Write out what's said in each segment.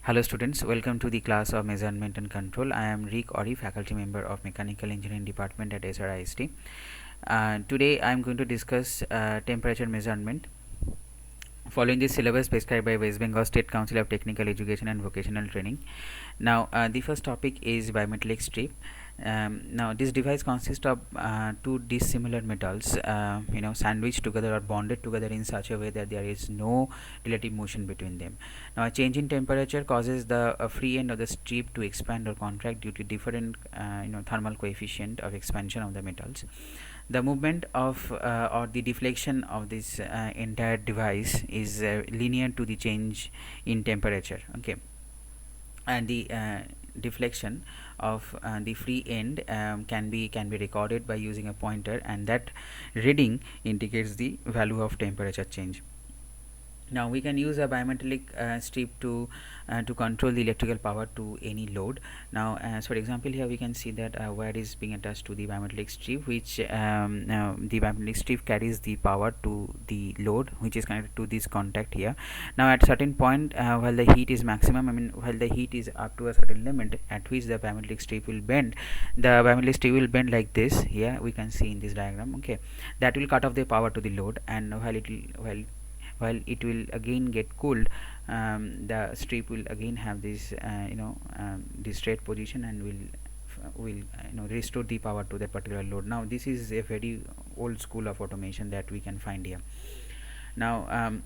Hello students, welcome to the class of Measurement and Control. I am Rick Ori, faculty member of Mechanical Engineering Department at SRIST. Today I am going to discuss temperature measurement following the syllabus prescribed by West Bengal State Council of Technical Education and Vocational Training. Now the first topic is bimetallic strip. Now this device consists of two dissimilar metals sandwiched together or bonded together in such a way that there is no relative motion between them. Now a change in temperature causes the free end of the strip to expand or contract due to different thermal coefficient of expansion of the metals. The movement of or the deflection of this entire device is linear to the change in temperature. Okay, and the deflection of the free end can be recorded by using a pointer, and that reading indicates the value of temperature change. Now we can use a bimetallic strip to control the electrical power to any load. Now as for example, here we can see that wire is being attached to the bimetallic strip, which the bimetallic strip carries the power to the load, which is connected to this contact here. Now at certain point, while the heat is maximum, while the heat is up to a certain limit at which the bimetallic strip will bend, the bimetallic strip will bend like this. Here we can see in this diagram. Okay, that will cut off the power to the load, and while it will again get cooled, the strip will again have this this straight position and will restore the power to that particular load. Now this is a very old school of automation that we can find here. Now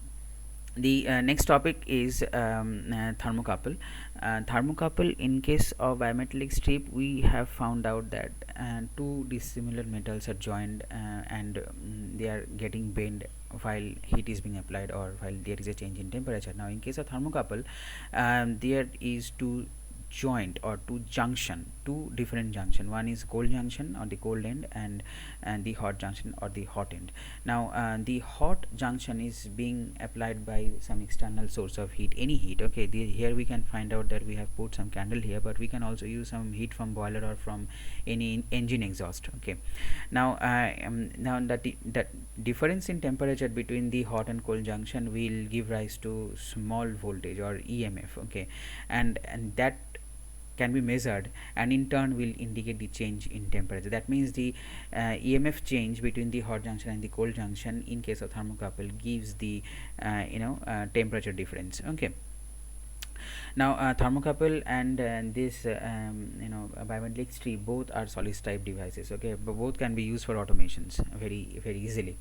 the next topic is thermocouple. Thermocouple, in case of bimetallic strip, we have found out that two dissimilar metals are joined and they are getting bent while heat is being applied or while there is a change in temperature. Now in case of thermocouple, there is two joint or two different junction. One is cold junction or the cold end, and the hot junction or the hot end. Now the hot junction is being applied by some external source of heat, any heat. Okay, here we can find out that we have put some candle here, but we can also use some heat from boiler or from any engine exhaust. Okay, now now that difference in temperature between the hot and cold junction will give rise to small voltage or EMF. Okay, and that can be measured and in turn will indicate the change in temperature. That means the EMF change between the hot junction and the cold junction in case of thermocouple gives the temperature difference. Okay, now thermocouple and this bimetallic strip both are solid type devices. Okay, but both can be used for automations very easily.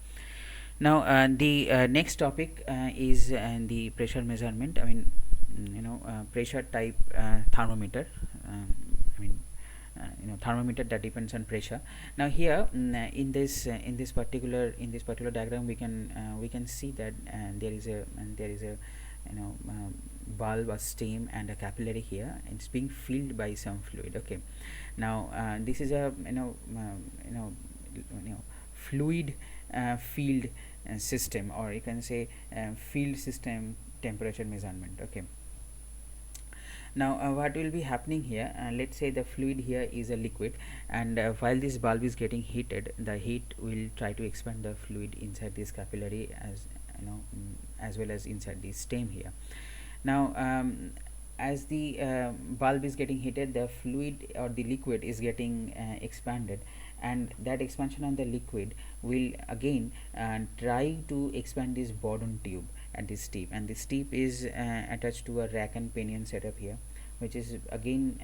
Now the next topic is the pressure measurement. Pressure type thermometer. Thermometer that depends on pressure. Now here in this particular diagram, we can see that there is a bulb, a stem, and a capillary here. It's being filled by some fluid. Okay, now this is a fluid field system, or you can say field system temperature measurement. Okay, now what will be happening here, let's say the fluid here is a liquid, and while this bulb is getting heated, the heat will try to expand the fluid inside this capillary, as well as inside the stem here. Now as the bulb is getting heated, the fluid or the liquid is getting expanded, and that expansion on the liquid will again try to expand this Bourdon tube at this tip, and this tip is attached to a rack and pinion setup here, which is again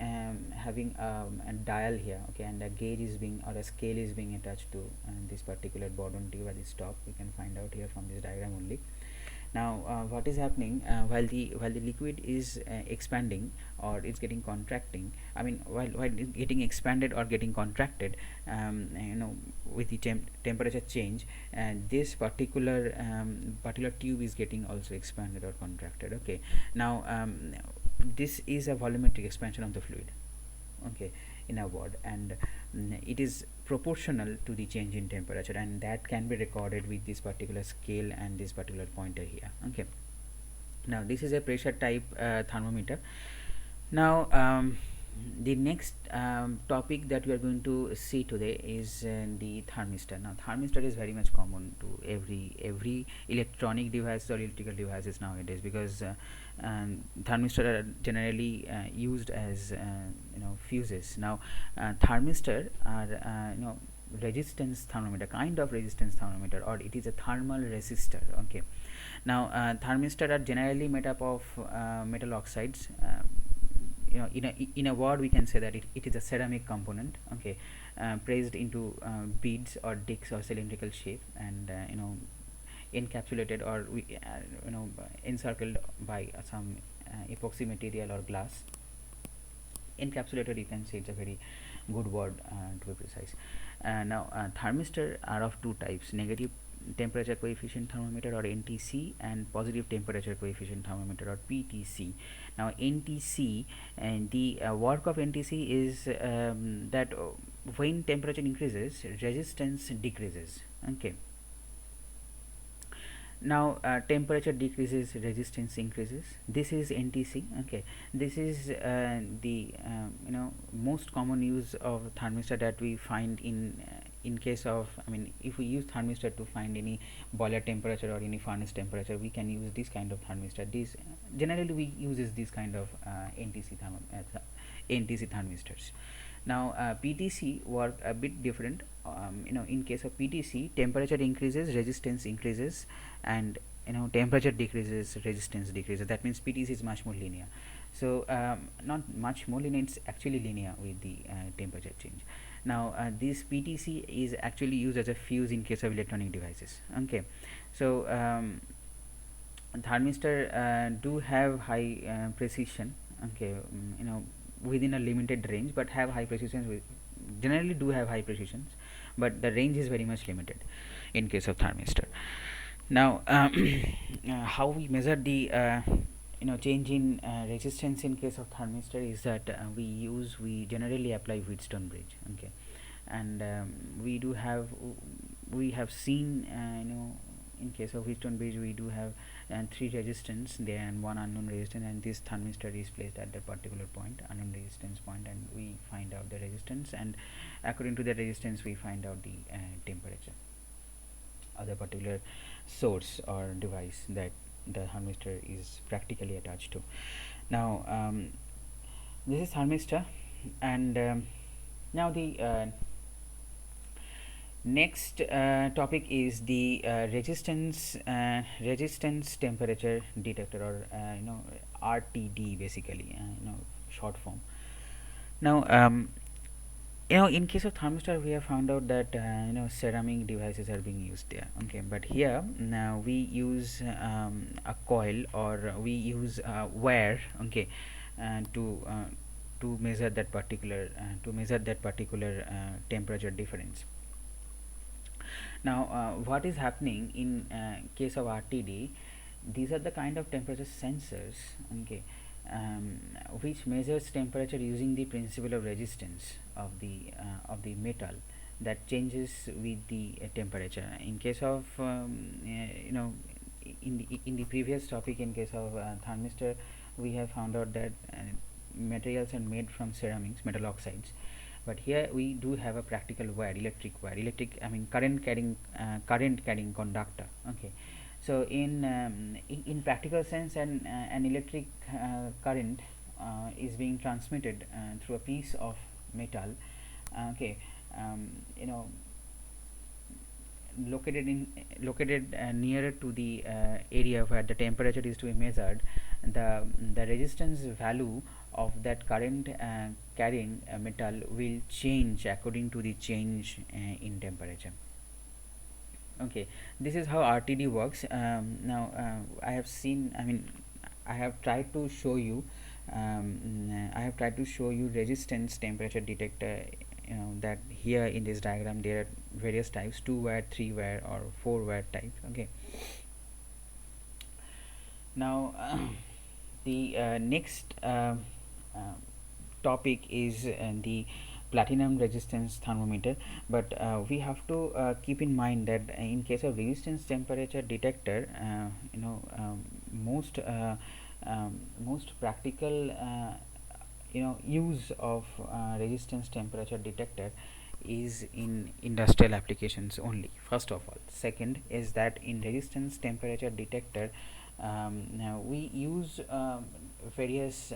having a dial here. Okay, and a gauge is being, or a scale is being attached to this particular Bourdon tube at this top. We can find out here from this diagram only. Now what is happening while the liquid is expanding or it's getting contracting, while getting expanded or getting contracted, with the temperature change, this particular tube is getting also expanded or contracted. Okay, now this is a volumetric expansion of the fluid, okay, in a word, and it is proportional to the change in temperature, and that can be recorded with this particular scale and this particular pointer here. Okay, now this is a pressure type thermometer. Now the next topic that we are going to see today is the thermistor. Now thermistor is very much common to every electronic devices or electrical devices nowadays, because thermistor are generally used as fuses. Now thermistor are resistance thermometer, kind of resistance thermometer, or it is a thermal resistor. Okay, now thermistor are generally made up of metal oxides. In a word we can say that it is a ceramic component, okay, pressed into beads or discs or cylindrical shape, and encapsulated or encircled by some epoxy material or glass. Encapsulated, you can say, it's a very good word to be precise. Now thermistor are of two types: negative temperature coefficient thermometer, or NTC, and positive temperature coefficient thermometer, or PTC. Now NTC, and the work of NTC is that when temperature increases, resistance decreases. Okay, now temperature decreases, resistance increases. This is NTC. Okay, this is the most common use of thermistor that we find in case of, if we use thermistor to find any boiler temperature or any furnace temperature, we can use this kind of thermistor. This generally we uses this kind of NTC thermistors. Now PTC work a bit different. In case of PTC, temperature increases, resistance increases, and temperature decreases, resistance decreases. That means PTC is much more linear. So not much more linear, it's actually linear with the temperature change. Now this PTC is actually used as a fuse in case of electronic devices. Okay, so thermistor do have high precision. Okay, within a limited range, but have high precision. Generally do have high precisions, but the range is very much limited in case of thermistor. Now how we measure the change in resistance in case of thermistor is that we generally apply Wheatstone bridge. Okay, and we have seen in case of Wheatstone bridge we do have three resistance there and one unknown resistance, and this thermistor is placed at that particular point, unknown resistance point, and we find out the resistance, and according to the resistance we find out the temperature of the particular source or device that the thermistor is practically attached to. Now this is thermistor, and now the next topic is the resistance temperature detector, or RTD, basically, short form. Now in case of thermistor we have found out that ceramic devices are being used there. Okay, but here now we use a coil, or we use a wire. Okay, to measure that particular temperature difference. Now what is happening in case of RTD? These are the kind of temperature sensors, okay, which measures temperature using the principle of resistance of the metal that changes with the temperature. In case of in the previous topic, in case of thermistor, we have found out that materials are made from ceramics, metal oxides, but here we do have a practical wire, current carrying conductor. Okay, so in practical sense, an electric current is being transmitted through a piece of metal. Okay, located nearer to the area where the temperature is to be measured. The resistance value of that current carrying metal will change according to the change in temperature. Okay, this is how RTD works. Now I have tried to show you resistance temperature detector. That here in this diagram there are various types: 2 wire, 3 wire, or 4 wire type. Okay, now the next topic is the platinum resistance thermometer, but we have to keep in mind that in case of resistance temperature detector, most practical use of resistance temperature detector is in industrial applications only, first of all. Second is that in resistance temperature detector, now we use various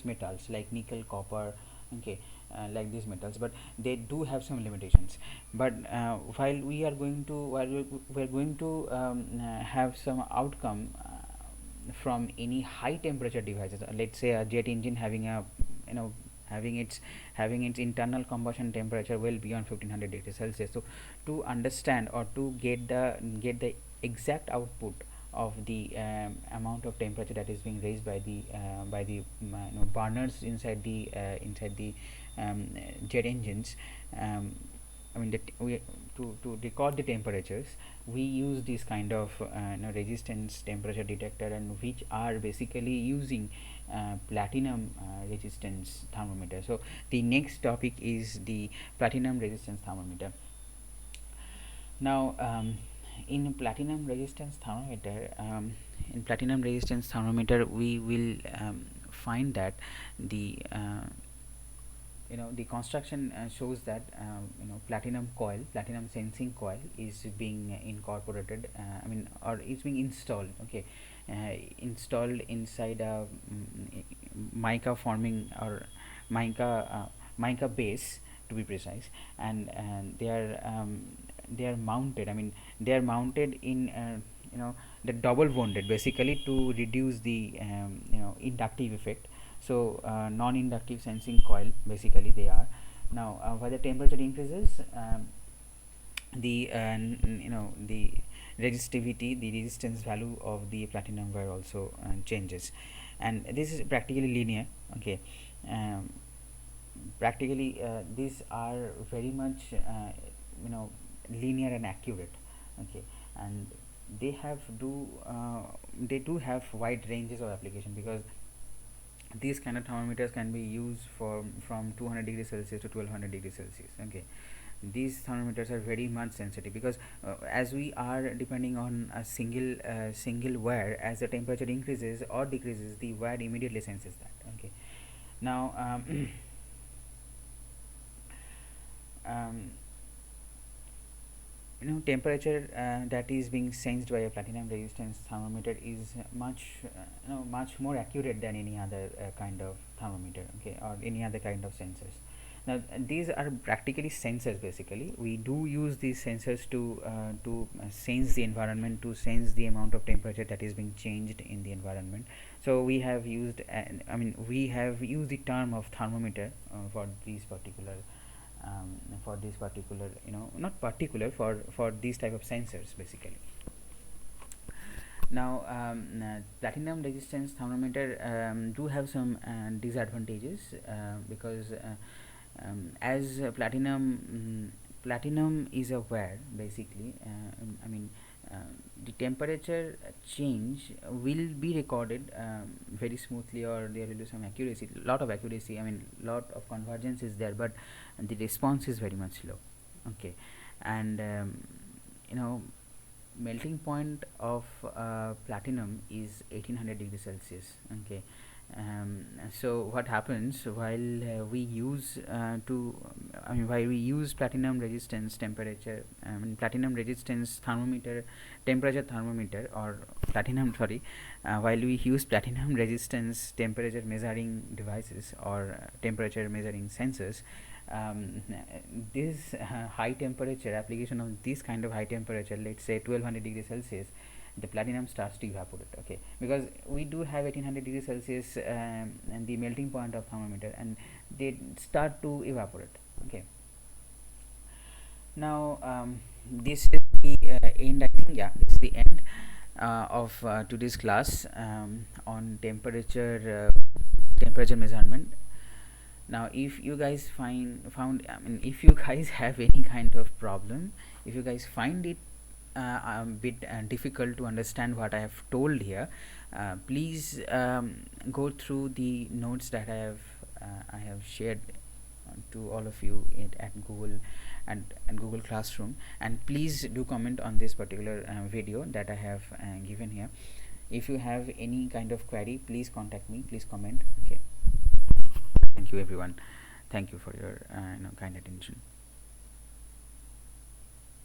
metals like nickel, copper, okay, like these metals, but they do have some limitations. But while we are going to have some outcome from any high temperature devices, let's say a jet engine having a having its internal combustion temperature well beyond 1500 degrees Celsius. So to understand or to get the exact output of the amount of temperature that is being raised by the burners inside the jet engines, I mean we to record the temperatures, we use this kind of resistance temperature detector, and which are basically using platinum resistance thermometer. So the next topic is the platinum resistance thermometer. Now in platinum resistance thermometer, we will find that the the construction shows that platinum sensing coil is being incorporated, or is being installed, okay, installed inside a mica forming, or mica base, to be precise, and they are mounted, they are mounted in the double bonded, basically to reduce the inductive effect. So non-inductive sensing coil, basically they are. Now while the temperature increases, the the resistivity, the resistance value of the platinum wire also changes, and this is practically linear, okay. Practically these are very much linear and accurate, okay, and they do have wide ranges of application, because these kind of thermometers can be used from 200 degrees Celsius to 1200 degrees Celsius, okay. These thermometers are very much sensitive, because as we are depending on a single wire, as the temperature increases or decreases, the wire immediately senses that, okay. Now temperature that is being sensed by a platinum resistance thermometer is much more accurate than any other kind of thermometer, okay, or any other kind of sensors. Now these are practically sensors. Basically we do use these sensors to sense the environment, to sense the amount of temperature that is being changed in the environment. So we have used the term of thermometer for these particular not particular, for these type of sensors, basically. Now platinum resistance thermometer do have some disadvantages, because as platinum is a wire, basically. The temperature change will be recorded very smoothly, or there will be some accuracy, lot of accuracy, lot of convergence is there, but the response is very much low, okay. And melting point of platinum is 1800 degrees Celsius, okay. So what happens while we use platinum resistance temperature, platinum resistance thermometer, temperature thermometer, or while we use platinum resistance temperature measuring devices, or temperature measuring sensors, this high temperature application of this kind of high temperature, let's say 1200 degrees Celsius, the platinum starts to evaporate, okay, because we do have 1800 degrees Celsius and the melting point of thermometer, and they start to evaporate, okay. Now this is the end, I think. Yeah, this is the end of today's class on temperature measurement. Now if you guys if you guys have any kind of problem, if you guys find it a bit difficult to understand what I have told here, please go through the notes that I have shared to all of you at Google and Google Classroom, and please do comment on this particular video that I have given here. If you have any kind of query, please contact me, please comment, okay. Thank you everyone. Thank you for your kind attention.